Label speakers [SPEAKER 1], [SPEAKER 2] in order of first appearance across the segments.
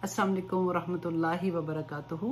[SPEAKER 1] अस्सलाम वालेकुम वरहमतुल्लाहि वबरकातुहू।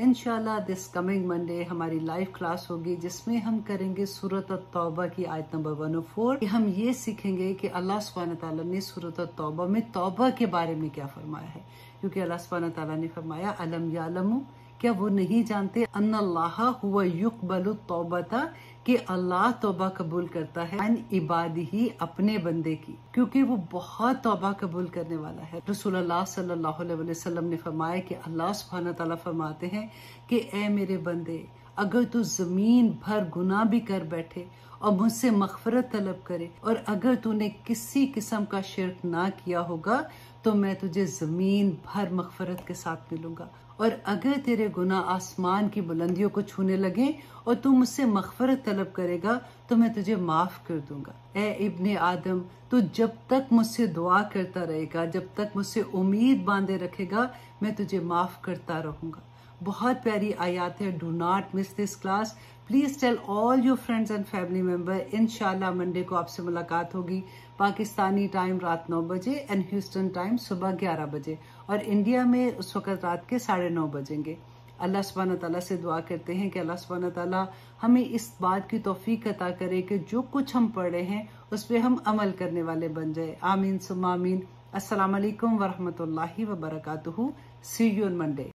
[SPEAKER 1] इंशाल्लाह दिस कमिंग मंडे हमारी लाइव क्लास होगी जिसमें हम करेंगे सूरत तौबा की आयत नंबर 104। हम ये सीखेंगे कि अल्लाह सुब्हानहू व तआला ने सूरत तौबा में तौबा के बारे में क्या फरमाया है, क्योंकि अल्लाह सुब्हानहू व तआला ने फरमाया अलम यालमू, क्या वो नहीं जानते अन्नल्लाह हुवा युक़बलु तौबता, कि अल्लाह तौबा कबूल करता है अन इबादिही, अपने बंदे की, क्योंकि वो बहुत तौबा कबूल करने वाला है। रसूलुल्लाह सल्लल्लाहु अलैहि वसल्लम ने फरमाया कि अल्लाह सुब्हानहू व तआला फरमाते हैं कि ए मेरे बंदे, अगर तू जमीन भर गुनाह भी कर बैठे और मुझसे मगफरत तलब करे, और अगर तूने किसी किस्म का शिर्क ना किया होगा तो मैं तुझे जमीन भर मगफरत के साथ मिलूंगा। और अगर तेरे गुनाह आसमान की बुलंदियों को छूने लगे और तू मुझसे मगफरत तलब करेगा तो मैं तुझे माफ कर दूंगा। ए इब्ने आदम, तू जब तक मुझसे दुआ करता रहेगा, जब तक मुझसे उम्मीद बांधे रखेगा, मैं तुझे माफ करता रहूंगा। बहुत प्यारी आयत है। Do not miss this class. Please tell all your friends and family member. इंशाल्लाह मंडे को आपसे मुलाकात होगी पाकिस्तानी टाइम रात 9 बजे एंड ह्यूस्टन टाइम सुबह 11 बजे, और इंडिया में उस वक्त रात के 9:30 बजेंगे। अल्लाह सुब्हानहू व तआला से दुआ करते हैं कि अल्लाह सुब्हानहू व तआला हमें इस बात की तौफीक अता करे कि जो कुछ हम पढ़ रहे हैं उस पर हम अमल करने वाले बन जाए। आमीन सुम्मा आमीन। अस्सलाम वालेकुम वरहमतुल्लाहि वबरकातुहू। सी यू ऑन मंडे।